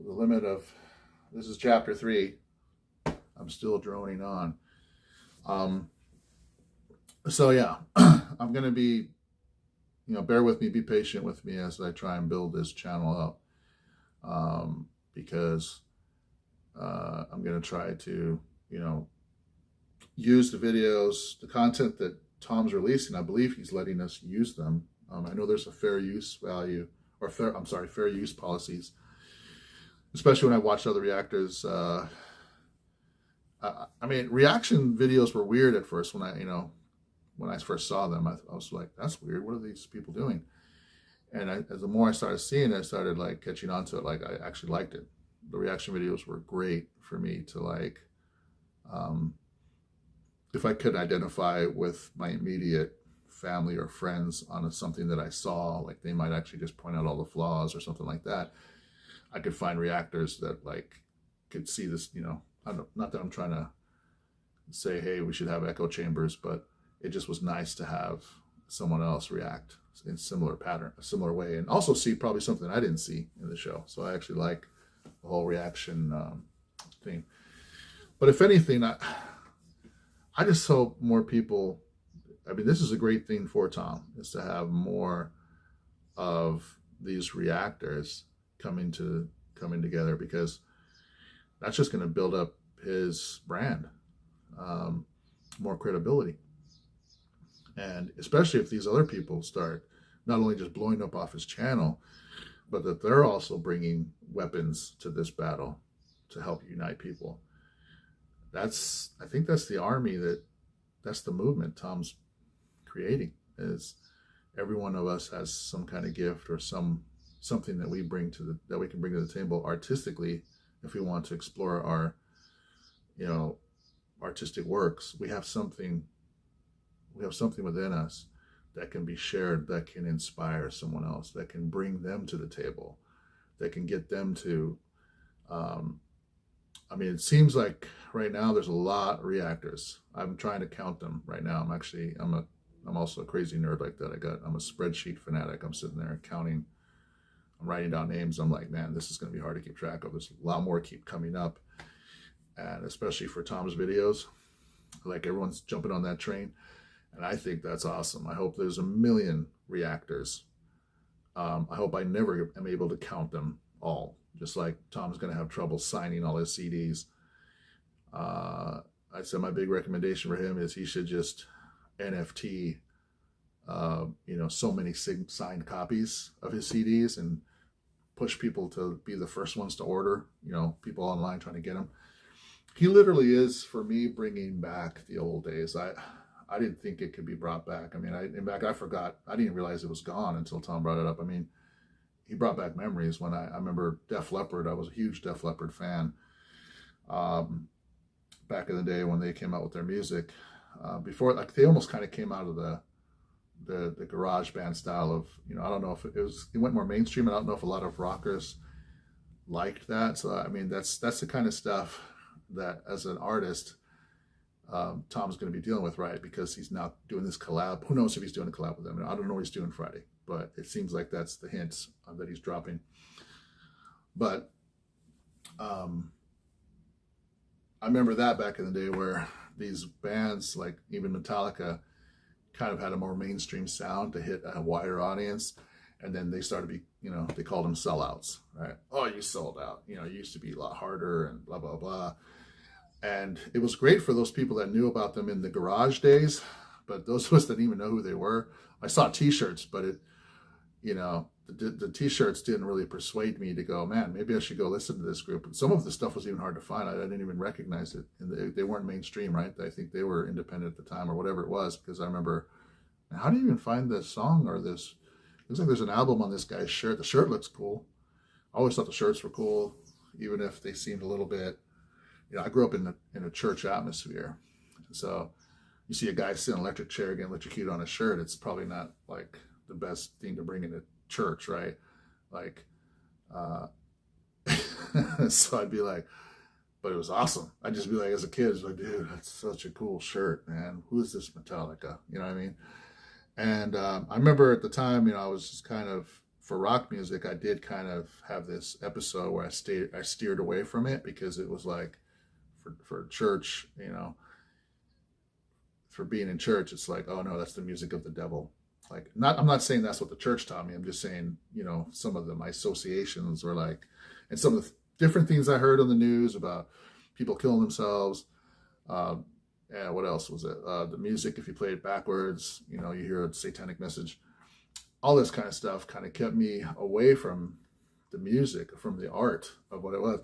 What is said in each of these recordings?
the limit of, this is chapter 3. I'm still droning on. So yeah, I'm going to be, bear with me, be patient with me as I try and build this channel up. Because I'm going to try to, use the videos, the content that Tom's releasing. I believe he's letting us use them. I know there's a fair use value, or fair use policies, especially when I watched other reactors. I mean, reaction videos were weird at first when I first saw them. I was like, that's weird. What are these people doing? And as the more I started seeing it, I started like catching on to it. Like, I actually liked it. The reaction videos were great for me to like, if I could identify with my immediate family or friends on something that I saw, like they might actually just point out all the flaws or something like that, I could find reactors that like could see this, not that I'm trying to say, hey, we should have echo chambers, but it just was nice to have someone else react in similar pattern, a similar way, and also see probably something I didn't see in the show. So I actually like the whole reaction thing. But if anything, I just hope more people, I mean, this is a great thing for Tom, is to have more of these reactors coming together, because that's just going to build up his brand, more credibility. And especially if these other people start not only just blowing up off his channel, but that they're also bringing weapons to this battle to help unite people. I think that's the army, that's the movement Tom's creating, is every one of us has some kind of gift or something that we can bring to the table artistically. If we want to explore our, artistic works, we have something within us that can be shared, that can inspire someone else, that can bring them to the table, that can get them to, I mean, it seems like right now there's a lot of reactors. I'm trying to count them right now. I'm also a crazy nerd like that. I'm a spreadsheet fanatic. I'm sitting there counting, I'm writing down names. I'm like, man, this is going to be hard to keep track of. There's a lot more keep coming up. And especially for Tom's videos, like everyone's jumping on that train. And I think that's awesome. I hope there's 1 million reactors. I hope I never am able to count them all. Just like Tom's going to have trouble signing all his CDs. I said my big recommendation for him is he should just NFT, so many signed copies of his CDs and push people to be the first ones to order, people online trying to get them. He literally is, for me, bringing back the old days. I didn't think it could be brought back. I mean, in fact, I forgot. I didn't realize it was gone until Tom brought it up. I mean, he brought back memories when I remember Def Leppard. I was a huge Def Leppard fan back in the day when they came out with their music. Before, like, they almost kind of came out of the garage band style of, I don't know if it went more mainstream. I don't know if a lot of rockers liked that. So, I mean, that's the kind of stuff that as an artist, Tom's going to be dealing with, right? Because he's now doing this collab. Who knows if he's doing a collab with them? I don't know what he's doing Friday, but it seems like that's the hints that he's dropping. But I remember that back in the day where these bands, like even Metallica, kind of had a more mainstream sound to hit a wider audience. And then they started to be, they called them sellouts, right? Oh, you sold out. It used to be a lot harder and blah, blah, blah. And it was great for those people that knew about them in the garage days, but those of us that didn't even know who they were, I saw t-shirts, but the t-shirts didn't really persuade me to go, man, maybe I should go listen to this group. And some of the stuff was even hard to find. I didn't even recognize it. And they weren't mainstream, right? I think they were independent at the time or whatever it was, because I remember, how do you even find this song or this? Looks like there's an album on this guy's shirt. The shirt looks cool. I always thought the shirts were cool, even if they seemed a little bit, I grew up in a church atmosphere. So you see a guy sitting in an electric chair getting electrocuted on a shirt, it's probably not like the best thing to bring into church, right? Like, so I'd be like, but it was awesome. I'd just be like, as a kid, it's like, dude, that's such a cool shirt, man. Who is this Metallica? You know what I mean? And I remember at the time, I was just kind of for rock music, I did kind of have this episode where I steered away from it, because it was like, for church, you know, for being in church, it's like, oh no, that's the music of the devil. Like, I'm not saying that's what the church taught me. I'm just saying, you know, some of my associations were like, and some of the different things I heard on the news about people killing themselves. And what else was it? The music, if you play it backwards, you know, you hear a satanic message. All this kind of stuff kind of kept me away from the music, from the art of what it was.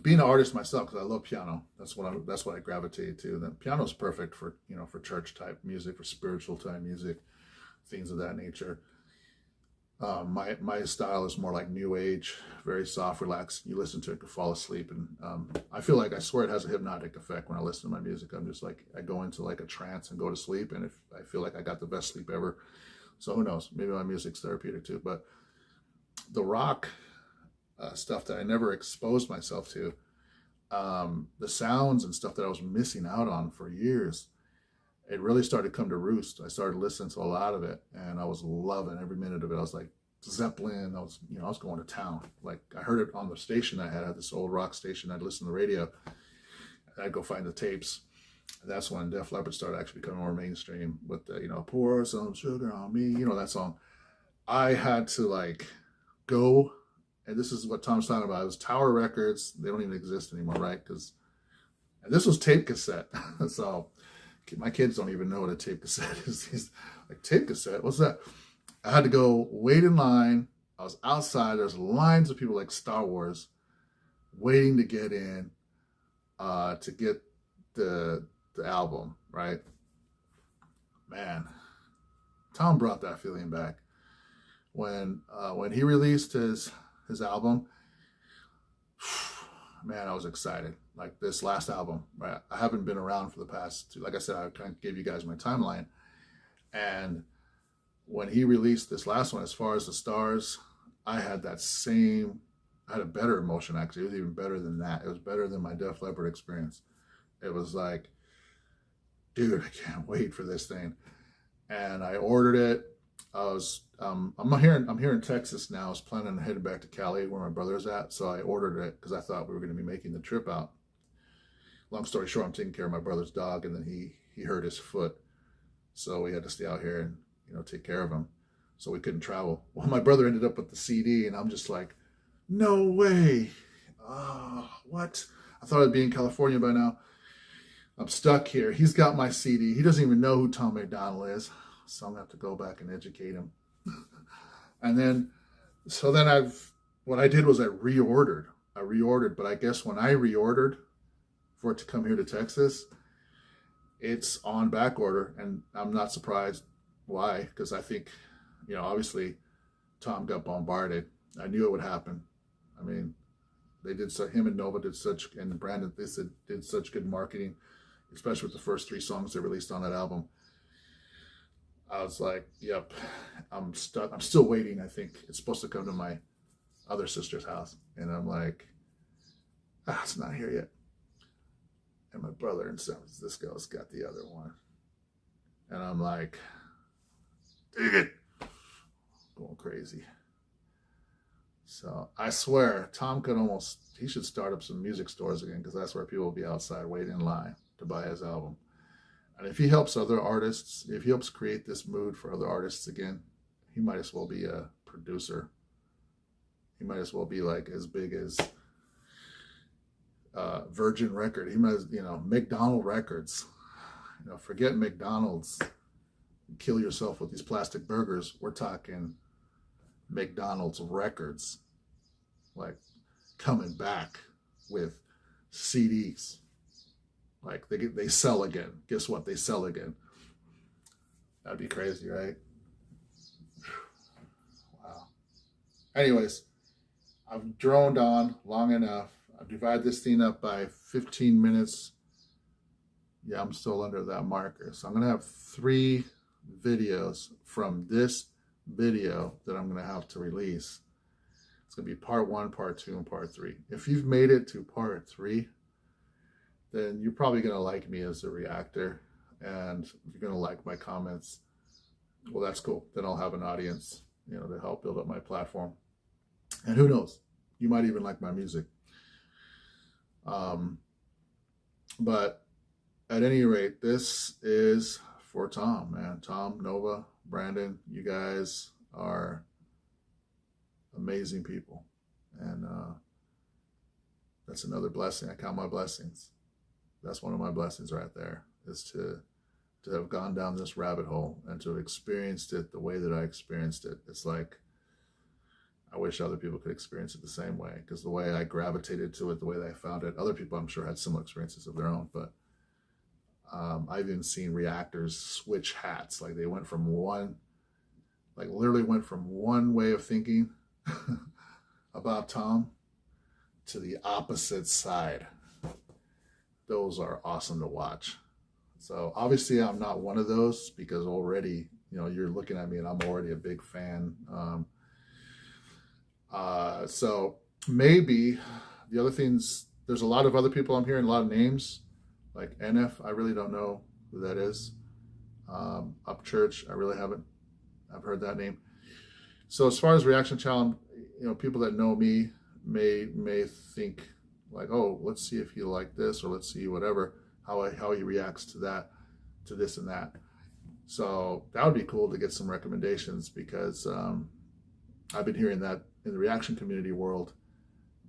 Being an artist myself, because I love piano, that's what I gravitated to. The piano is perfect for, you know, for church type music, for spiritual type music, things of that nature. My style is more like new age, very soft, relaxed. You listen to it, you can fall asleep, and I feel like, I swear, it has a hypnotic effect when I listen to my music. I'm just like, I go into like a trance and go to sleep, and if I feel like I got the best sleep ever. So who knows? Maybe my music's therapeutic too. But the rock stuff that I never exposed myself to, the sounds and stuff that I was missing out on for years, it really started to come to roost. I started listening to a lot of it, and I was loving every minute of it. I was like, Zeppelin, I was going to town. Like, I heard it on the station I had this old rock station. I'd listen to the radio, and I'd go find the tapes. And that's when Def Leppard started actually becoming more mainstream with the, you know, pour some sugar on me, you know, that song. I had to like go, and this is what Tom's talking about. It was Tower Records. They don't even exist anymore, right? And this was tape cassette. So my kids don't even know what a tape cassette is. He's like, tape cassette? What's that? I had to go wait in line. I was outside. There's lines of people like Star Wars waiting to get in, to get the album, right? Man, Tom brought that feeling back. When he released his album, man, I was excited. Like, this last album, right? I haven't been around for the past, like I said, I kind of gave you guys my timeline. And when he released this last one, As Far as the Stars, I had a better emotion, actually. It was even better than that. It was better than my Def Leppard experience. It was like, dude, I can't wait for this thing. And I ordered it. I'm here in Texas now. I was planning on heading back to Cali, where my brother's at. So I ordered it because I thought we were going to be making the trip out. Long story short, I'm taking care of my brother's dog, and then he hurt his foot. So we had to stay out here and, you know, take care of him. So we couldn't travel. Well, my brother ended up with the CD, and I'm just like, no way. Oh, what? I thought I'd be in California by now. I'm stuck here. He's got my CD. He doesn't even know who Tom MacDonald is. So I'm going to have to go back and educate him. And then, what I did was I reordered, but I guess when I reordered for it to come here to Texas, it's on back order, and I'm not surprised why, because I think, you know, obviously Tom got bombarded. I knew it would happen. I mean, him and Nova and Brandon, did such good marketing, especially with the first 3 songs they released on that album. I was like, yep, I'm stuck. I'm still waiting. I think it's supposed to come to my other sister's house. And I'm like, it's not here yet. And my brother in San Francisco's got the other one. And I'm like, dig it. Going crazy. So I swear, Tom he should start up some music stores again, because that's where people will be outside waiting in line to buy his album. And if he helps other artists, if he helps create this mood for other artists again, he might as well be a producer. He might as well be like as big as Virgin Record. He might, McDonald Records. Forget McDonald's. Kill yourself with these plastic burgers. We're talking McDonald's Records, like coming back with CDs. Like they sell again. Guess what? They sell again. That'd be crazy, right? Wow. Anyways, I've droned on long enough. I've divided this thing up by 15 minutes. Yeah, I'm still under that marker. So I'm going to have 3 videos from this video that I'm going to have to release. It's going to be part 1, part 2, and part 3. If you've made it to part 3, then you're probably going to like me as a reactor, and you're going to like my comments. Well, that's cool. Then I'll have an audience, to help build up my platform. And who knows, you might even like my music. But at any rate, this is for Tom, man. Tom, Nova, Brandon, you guys are amazing people. And that's another blessing. I count my blessings. That's one of my blessings right there, is to have gone down this rabbit hole and to have experienced it the way that I experienced it. It's like, I wish other people could experience it the same way, because the way I gravitated to it, the way that I found it, other people I'm sure had similar experiences of their own. But I've even seen reactors switch hats. Like they went from literally went from one way of thinking about Tom to the opposite side. Those are awesome to watch. So obviously I'm not one of those, because already, you're looking at me and I'm already a big fan. So maybe the other things, there's a lot of other people I'm hearing, a lot of names, like NF, I really don't know who that is. Upchurch, I've heard that name. So as far as reaction challenge, people that know me may think like, oh, let's see if he like this, or let's see whatever, how he reacts to that, to this and that. So that would be cool to get some recommendations, because I've been hearing that in the reaction community world.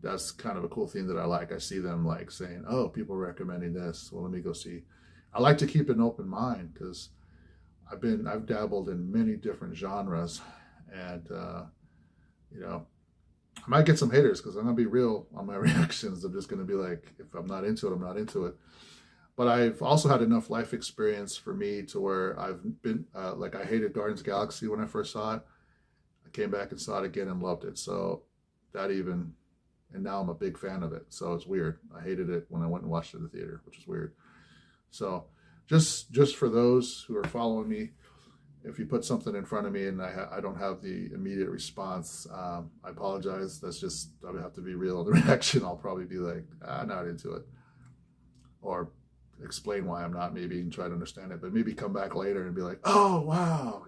That's kind of a cool thing that I like. I see them like saying, oh, people are recommending this, well, let me go see. I like to keep an open mind, because I've dabbled in many different genres, and I might get some haters, because I'm gonna be real on my reactions. I'm just gonna be like, if I'm not into it, I'm not into it. But I've also had enough life experience for me to where I've been like, I hated Guardians of the Galaxy when I first saw it. I came back and saw it again and loved it. So and now I'm a big fan of it. So it's weird. I hated it when I went and watched it in the theater, which is weird. So just for those who are following me, if you put something in front of me and I don't have the immediate response, I apologize. That's just, I would have to be real in the reaction. I'll probably be like, not into it. Or explain why I'm not, maybe, and try to understand it. But maybe come back later and be like, oh, wow,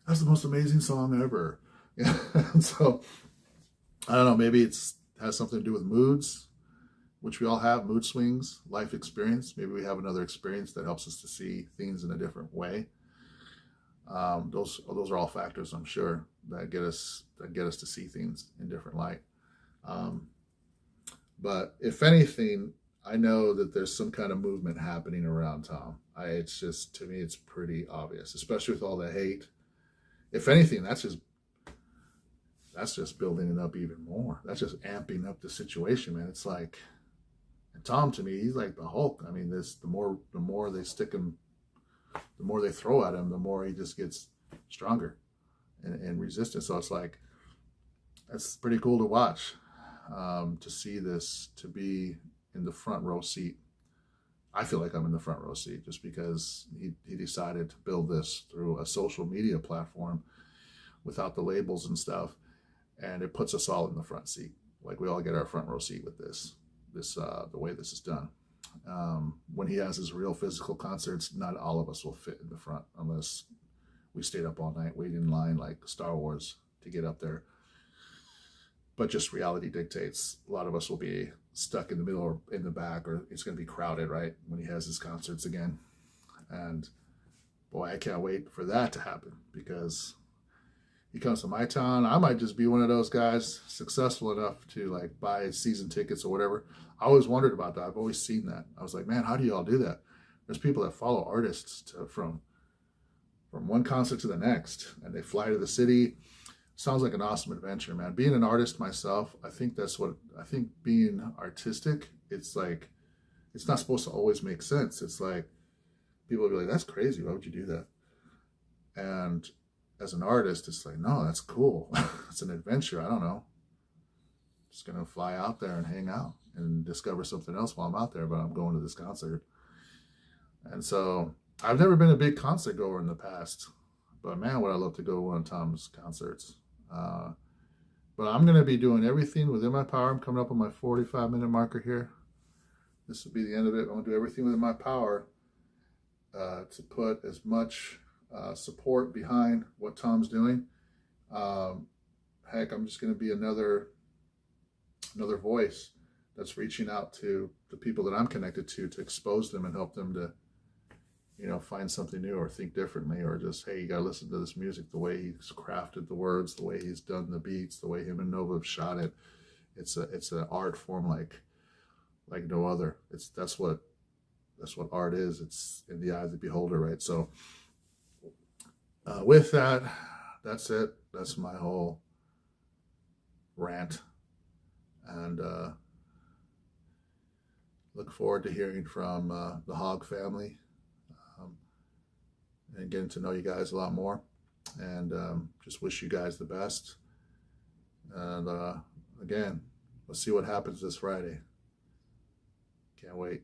that's the most amazing song ever. So, I don't know, maybe it has something to do with moods, which we all have, mood swings, life experience. Maybe we have another experience that helps us to see things in a different way. Those are all factors, I'm sure, that get us to see things in different light. But if anything, I know that there's some kind of movement happening around Tom. It's just, to me, it's pretty obvious, especially with all the hate. If anything, that's just building it up even more. That's just amping up the situation, man. It's like, and Tom, to me, he's like the Hulk. I mean, the more they stick him, the more they throw at him, the more he just gets stronger and resistant. So it's like, that's pretty cool to watch, to see this, to be in the front row seat. I feel like I'm in the front row seat, just because he decided to build this through a social media platform without the labels and stuff. And it puts us all in the front seat. Like, we all get our front row seat with this the way this is done. When he has his real physical concerts, not all of us will fit in the front, unless we stayed up all night waiting in line like Star Wars to get up there. But just reality dictates, a lot of us will be stuck in the middle or in the back, or it's going to be crowded, right, when he has his concerts again. And boy, I can't wait for that to happen, because he comes to my town. I might just be one of those guys successful enough to like buy season tickets or whatever. I always wondered about that. I've always seen that. I was like, man, how do you all do that? There's people that follow artists from one concert to the next, and they fly to the city. Sounds like an awesome adventure, man. Being an artist myself, I think being artistic, it's like, it's not supposed to always make sense. It's like, people will be like, that's crazy. Why would you do that? And as an artist, it's like, no, that's cool. It's an adventure. I don't know. Just going to fly out there and hang out and discover something else while I'm out there, but I'm going to this concert. And so I've never been a big concert goer in the past, but man, would I love to go to one of Tom's concerts. But I'm going to be doing everything within my power. I'm coming up on my 45-minute marker here. This will be the end of it. I'm going to do everything within my power to put as much support behind what Tom's doing. Heck, I'm just going to be another voice that's reaching out to the people that I'm connected to expose them and help them to, you know, find something new or think differently, or just, hey, you got to listen to this music, the way he's crafted the words, the way he's done the beats, the way him and Nova have shot it. It's an art form like no other. That's what art is. It's in the eye of the beholder, right? So with that, that's it. That's my whole rant, and look forward to hearing from the Hog family, and getting to know you guys a lot more, and just wish you guys the best. And again, let's see what happens this Friday. Can't wait.